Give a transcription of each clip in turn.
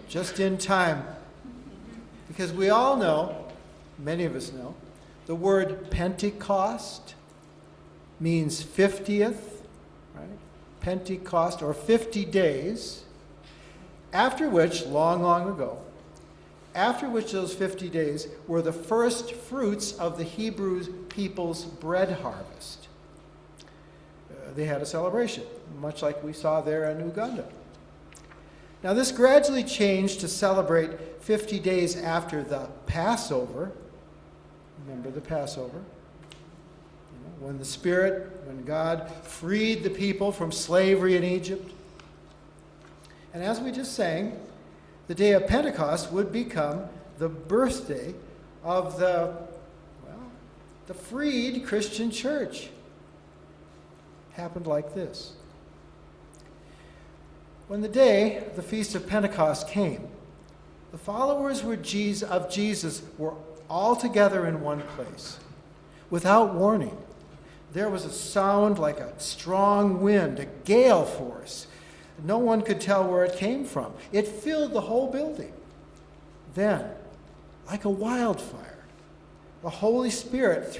Just in time. Because we all know, many of us know, the word Pentecost means 50th, right? Pentecost, or 50 days, after which, long, long ago, after which those 50 days were the first fruits of the Hebrew people's bread harvest. They had a celebration, much like we saw there in Uganda. Now, this gradually changed to celebrate 50 days after the Passover. Remember the Passover? When God freed the people from slavery in Egypt. And as we just sang, the day of Pentecost would become the birthday of the freed Christian church. Happened like this. When the day, the Feast of Pentecost came, the followers of Jesus were all together in one place. Without warning, there was a sound like a strong wind, a gale force. No one could tell where it came from. It filled the whole building. Then, like a wildfire, the Holy Spirit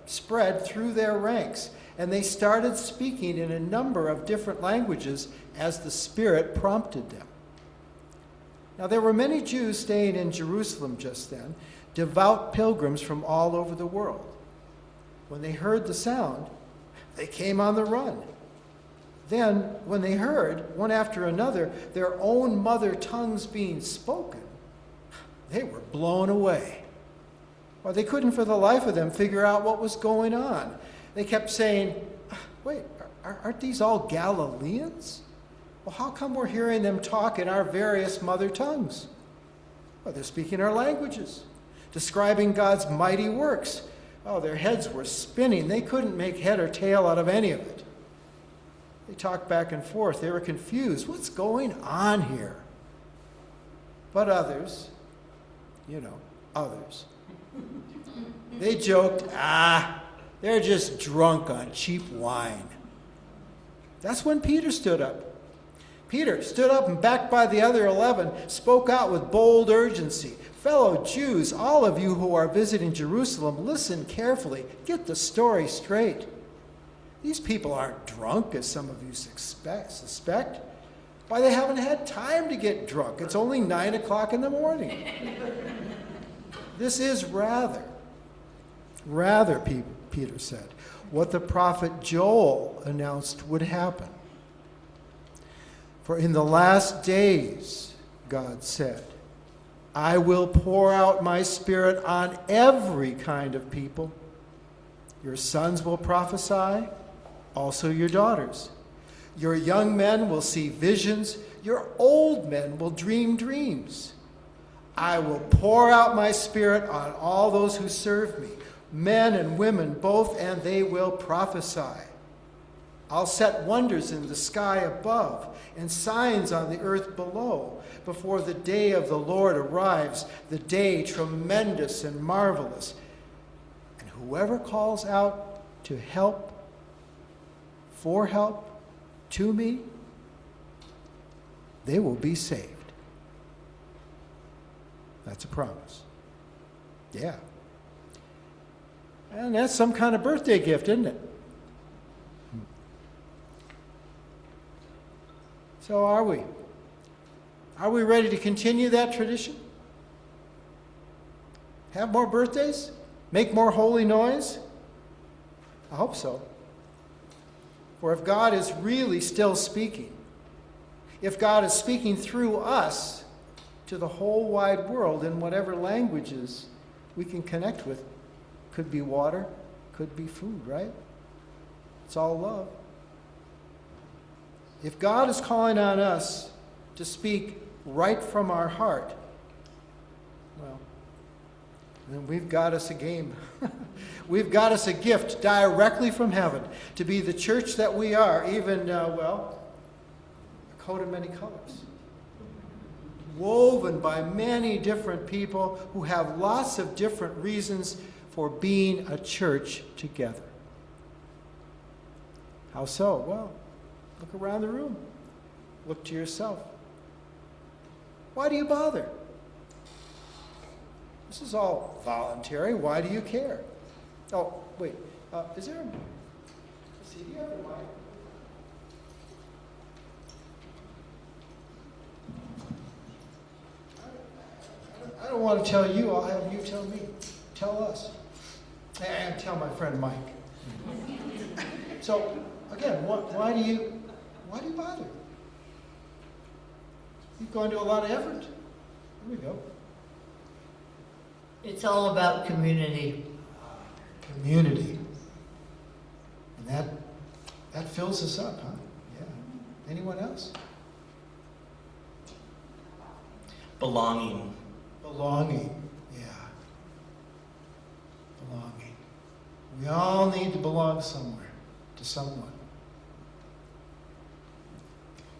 spread through their ranks, and they started speaking in a number of different languages as the Spirit prompted them. Now, there were many Jews staying in Jerusalem just then, devout pilgrims from all over the world. When they heard the sound, they came on the run. Then, when they heard, one after another, their own mother tongues being spoken, they were blown away. Well, they couldn't for the life of them figure out what was going on. They kept saying, wait, aren't these all Galileans? Well, how come we're hearing them talk in our various mother tongues? Well, they're speaking our languages, describing God's mighty works. Oh, their heads were spinning. They couldn't make head or tail out of any of it. They talked back and forth. They were confused. What's going on here? But others, they joked, they're just drunk on cheap wine. That's when Peter stood up. Peter stood up and, backed by the other 11, spoke out with bold urgency. Fellow Jews, all of you who are visiting Jerusalem, listen carefully. Get the story straight. These people aren't drunk, as some of you suspect. Why, they haven't had time to get drunk. It's only 9 o'clock in the morning. This is rather, Peter said, what the prophet Joel announced would happen. For in the last days, God said, I will pour out my Spirit on every kind of people. Your sons will prophesy, also your daughters. Your young men will see visions. Your old men will dream dreams. I will pour out my Spirit on all those who serve me, men and women both, and they will prophesy. I'll set wonders in the sky above and signs on the earth below before the day of the Lord arrives, the day tremendous and marvelous. And whoever calls out to help, for help, to me, they will be saved. That's a promise. Yeah. And that's some kind of birthday gift, isn't it? So are we? Are we ready to continue that tradition? Have more birthdays? Make more holy noise? I hope so. For if God is really still speaking, if God is speaking through us to the whole wide world in whatever languages we can connect with, could be water, could be food, right? It's all love. If God is calling on us to speak right from our heart, well, then we've got us a game. We've got us a gift directly from heaven to be the church that we are, even, a coat of many colors. Woven by many different people who have lots of different reasons for being a church together. How so? Well, look around the room. Look to yourself. Why do you bother? This is all voluntary. Why do you care? Oh, wait. Is there a... Let's see, do you have a mic? I don't want to tell you. I'll have you tell me. Tell us. And tell my friend Mike. So, again, why do you bother? You've gone to a lot of effort. Here we go. It's all about community. Community. And that fills us up, huh? Yeah. Anyone else? Belonging. Belonging. Yeah. Belonging. We all need to belong somewhere, to someone.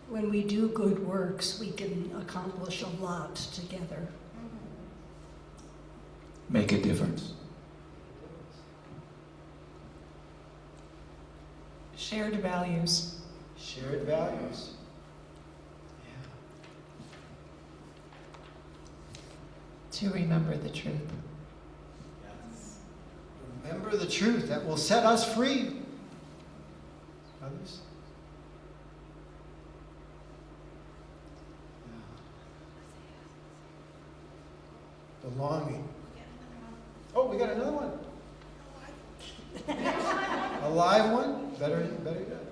When we do good works, we can accomplish a lot together. Make a difference. Shared values. Shared values. To remember the truth. Yes. Remember the truth that will set us free. Others? Yeah. Belonging. Oh, we got another one. A live one? Better yet.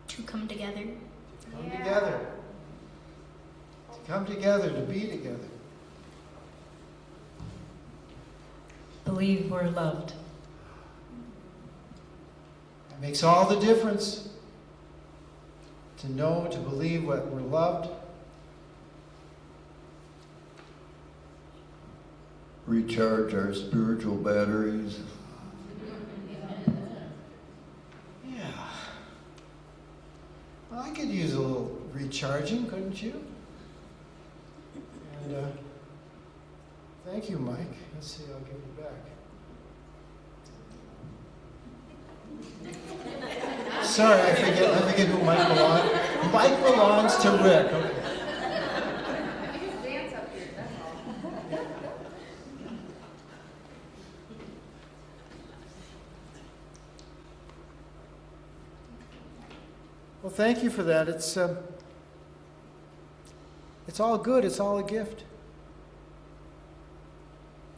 To come together. Come together. To come together, to be together. Believe we're loved. It makes all the difference to know, to believe that we're loved. Recharge our spiritual batteries. Yeah. Well, I could use a little recharging, couldn't you? And thank you, Mike. Let's see, I'll give you back. Sorry, I forget who Mike belongs. Mike belongs to Rick. Okay. Well, thank you for that. It's all good. It's all a gift.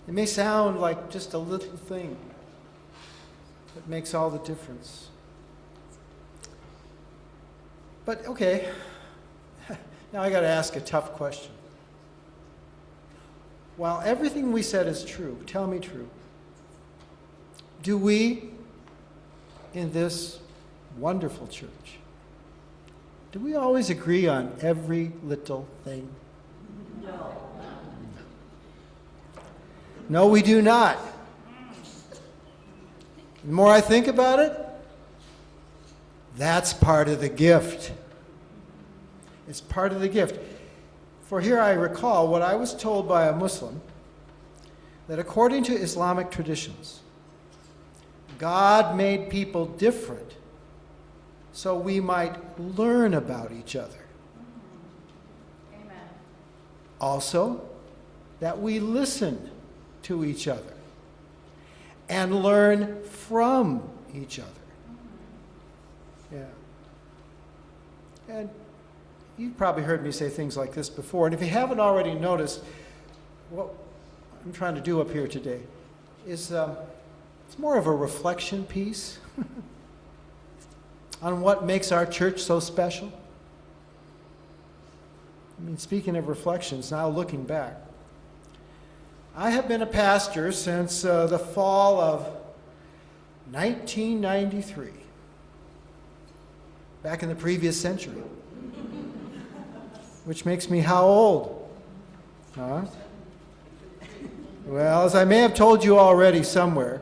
It may sound like just a little thing that makes all the difference. But, okay, now I got to ask a tough question. While everything we said is true, tell me true, do we, in this wonderful church, do we always agree on every little thing? No. No, we do not. The more I think about it, that's part of the gift. It's part of the gift. For here I recall what I was told by a Muslim, that according to Islamic traditions, God made people different so we might learn about each other. Amen. Also, that we listen to each other and learn from each other. Yeah. And you've probably heard me say things like this before, and if you haven't already noticed, what I'm trying to do up here today is it's more of a reflection piece on what makes our church so special. I mean, speaking of reflections, now looking back, I have been a pastor since the fall of 1993, back in the previous century, which makes me how old? Huh? Well, as I may have told you already somewhere,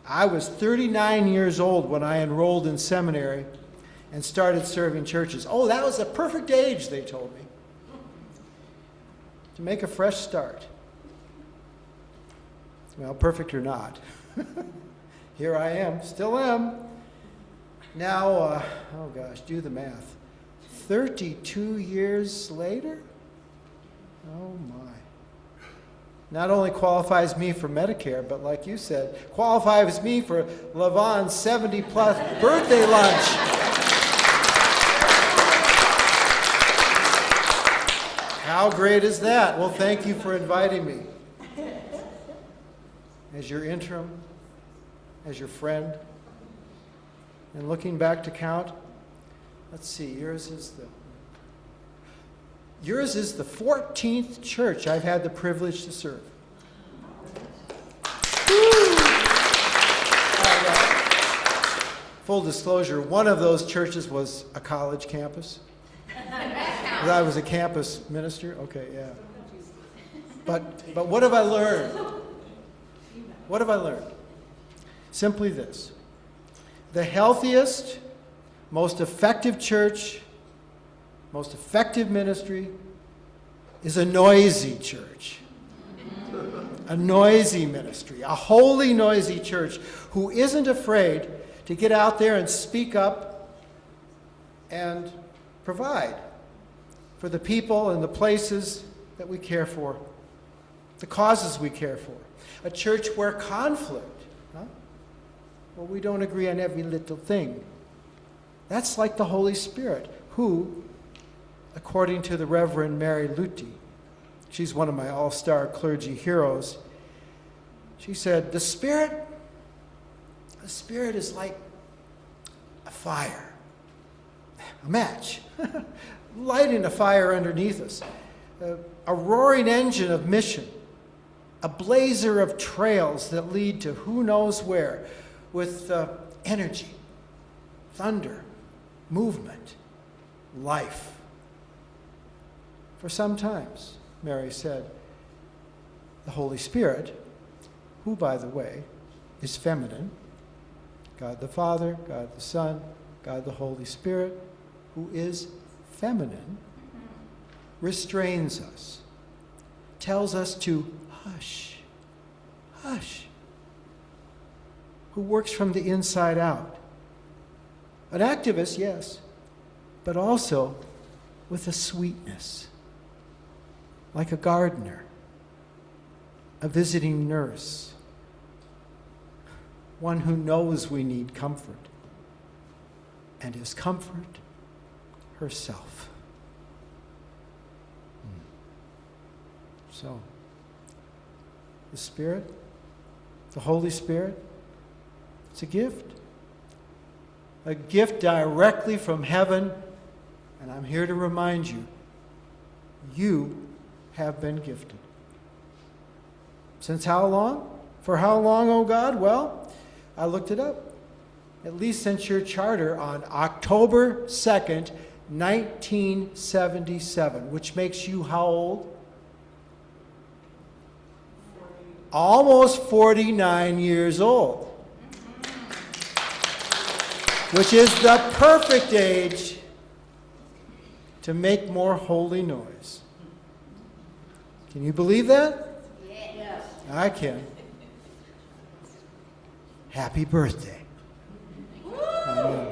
I was 39 years old when I enrolled in seminary and started serving churches. Oh, that was the perfect age, they told me, to make a fresh start. Well, perfect or not, here I am, still am. Now, oh gosh, do the math. 32 years later? Oh my. Not only qualifies me for Medicare, but like you said, qualifies me for Lavon's 70-plus birthday lunch. How great is that? Well, thank you for inviting me. As your interim, as your friend, and looking back to count, let's see, yours is the 14th church I've had the privilege to serve. Full disclosure, one of those churches was a college campus. I was a campus minister. Okay, yeah. But what have I learned? What have I learned? Simply this. The healthiest, most effective church, most effective ministry is a noisy church. A noisy ministry. A holy, noisy church who isn't afraid to get out there and speak up and provide for the people and the places that we care for, the causes we care for. A church where conflict, well, we don't agree on every little thing. That's like the Holy Spirit, who, according to the Reverend Mary Luty, she's one of my all-star clergy heroes, she said, the Spirit is like a fire, a match, lighting a fire underneath us, a roaring engine of mission, a blazer of trails that lead to who knows where, with energy, thunder, movement, life. For sometimes, Mary said, the Holy Spirit, who, by the way, is feminine, God the Father, God the Son, God the Holy Spirit, who is feminine, restrains us, tells us to hush, hush, who works from the inside out. An activist, yes, but also with a sweetness, like a gardener, a visiting nurse, one who knows we need comfort, and is comfort herself. So, the Spirit, the Holy Spirit, it's a gift directly from heaven, and I'm here to remind you, you have been gifted. Since how long? For how long, oh God? Well, I looked it up. At least since your charter on October 2nd, 1977, which makes you how old? Almost 49 years old, which is the perfect age to make more holy noise. Can you believe that? Yes. I can. Happy birthday. Amen.